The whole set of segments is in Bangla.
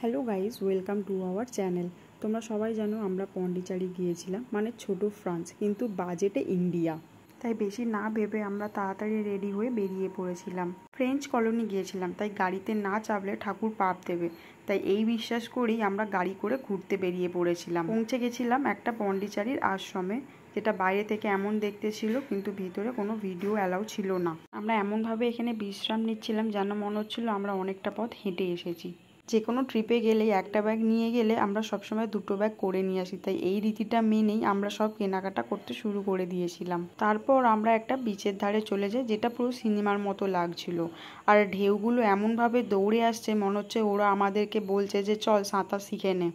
Hello guys, welcome to our channel. তোমরা সবাই জানো আমরা পন্ডিচেরি গিয়েছিলাম, মানে ছোট ফ্রান্স, কিন্তু বাজেটে ইন্ডিয়া। তাই বেশি না ভেবে আমরা তাড়াতাড়ি রেডি হয়ে বেরিয়ে পড়েছিলাম। ফ্রেঞ্চ কলোনি গিয়েছিলাম, তাই গাড়িতে না চাপলে ঠাকুর পাপ দেবে, তাই এই বিশ্বাস করেই আমরা গাড়ি করে ঘুরতে বেরিয়ে পড়েছিলাম। পৌঁছে গেছিলাম একটা পন্ডিচেরির আশ্রমে, যেটা বাইরে থেকে এমন দেখতে ছিল, কিন্তু ভিতরে কোনো ভিডিও অ্যালাউ ছিল না। আমরা এমনভাবে এখানে বিশ্রাম নিচ্ছিলাম যেন মনে হচ্ছিল আমরা অনেকটা পথ হেঁটে এসেছি। যে কোনো ট্রিপে গেলেই একটা ব্যাগ নিয়ে গেলে আমরা সবসময় দুটো ব্যাগ করে নিয়ে আসি, তাই এই রীতিটা মেনেই আমরা সব কেনাকাটা করতে শুরু করে দিয়েছিলাম। তারপর আমরা একটা বিচের ধারে চলে যাই, যেটা পুরো সিনেমার মতো লাগছিল। আর ঢেউগুলো এমনভাবে দৌড়ে আসছে, মনে হচ্ছে ওরা আমাদেরকে বলছে যে চল সাঁতার শিখে নে।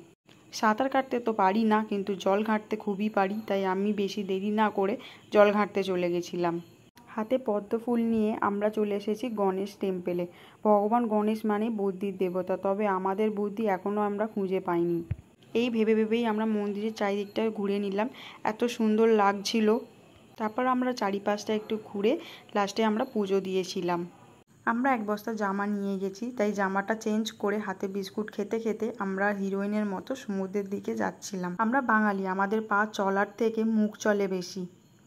সাঁতার কাটতে তো পারি না, কিন্তু জল ঘাঁটতে খুবই পারি, তাই আমি বেশি দেরি না করে জল ঘাঁটতে চলে গেছিলাম। হাতে পদ্ম ফুল নিয়ে আমরা চলে এসেছি গণেশ টেম্পেলে। ভগবান গণেশ মানে বুদ্ধির দেবতা, তবে আমাদের বুদ্ধি এখনও আমরা খুঁজে পাইনি। এই ভেবে ভেবেই আমরা মন্দিরের চারিদিকটা ঘুরে নিলাম, এত সুন্দর লাগছিল। তারপর আমরা চারিপাশটা একটু ঘুরে লাস্টে আমরা পুজো দিয়েছিলাম। আমরা এক বস্তা জামা নিয়ে গেছি, তাই জামাটা চেঞ্জ করে হাতে বিস্কুট খেতে খেতে আমরা হিরোইনের মতো সমুদ্রের দিকে যাচ্ছিলাম। আমরা বাঙালি, আমাদের পা চলার থেকে মুখ চলে বেশি।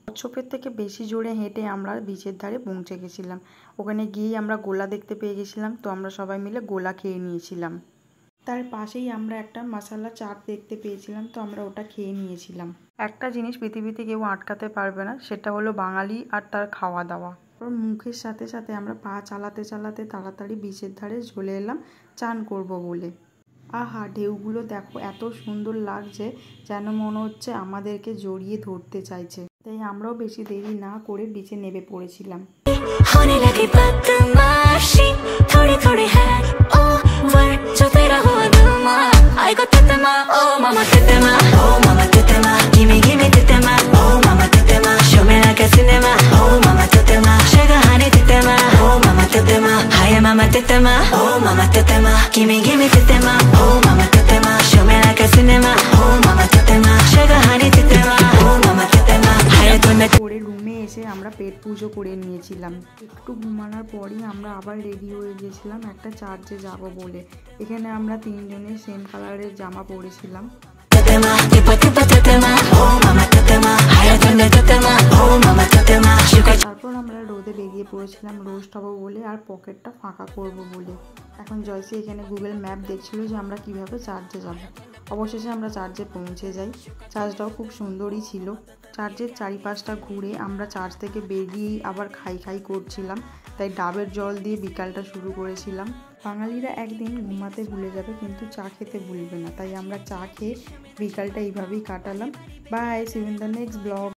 কচ্ছপের থেকে বেশি জোরে হেঁটে আমরা বিচের ধারে পৌঁছে গেছিলাম। ওখানে গিয়েই আমরা গোলা দেখতে পেয়ে গেছিলাম, তো আমরা সবাই মিলে গোলা খেয়ে নিয়েছিলাম। তার পাশেই আমরা একটা মশলা চাট দেখতে পেয়েছিলাম, তো আমরা ওটা খেয়ে নিয়েছিলাম। একটা জিনিস পৃথিবীতে কেউ আটকাতে পারবে না, সেটা হলো বাঙালি আর তার খাওয়া দাওয়া। ওর মুখের সাথে সাথে আমরা পা চালাতে চালাতে তাড়াতাড়ি বিচের ধারে চলে এলাম চান করব বলে। আহা, ঢেউগুলো দেখো, এত সুন্দর লাগছে যেন মনে হচ্ছে আমাদেরকে জড়িয়ে ধরতে চাইছে। তাই আমরাও বেশি দেরি না করে বিচে নেমে পড়েছিলাম। Mama tetema, oh mama tetema, gimme gimme tetema, oh mama tetema, show me like a cinema, oh mama tetema, sugar honey tetema, oh mama tetema, haya tuna করে রুমে এসে আমরা পেট পুজো করে নিয়েছিলাম। একটু ঘুমানোর পরই আমরা আবার রেডি হয়ে গেছিলাম একটা চার্চে যাব বলে। এখানে আমরা তিনজনের সেম কালারের জামা পরেছিলাম। tetema, tipa tipa tetema, oh mama tetema, haya tuna tetema, oh mama tetema, sugar. তারপর আমরা রোদে বেরিয়ে পড়েছিলাম রোস্ট হবো বলে আর পকেটটা ফাঁকা করব বলে। এখন জয়সি এখানে গুগল ম্যাপ দেখছিল যে আমরা কিভাবে চার্চে যাব। অবশেষে আমরা চার্চে পৌঁছে যাই। চার্চটাও খুব সুন্দরই ছিল। চার্চের চারিপাশটা ঘুরে আমরা চার্চ থেকে বেরিয়েই আবার খাই খাই করছিলাম, তাই ডাবের জল দিয়ে বিকালটা শুরু করেছিলাম। বাঙালিরা একদিন ঘুমাতে ভুলে যাবে, কিন্তু চা খেতে ভুলবে না, তাই আমরা চা খেয়ে বিকালটা এইভাবেই কাটালাম। Bye, see you in the next blog.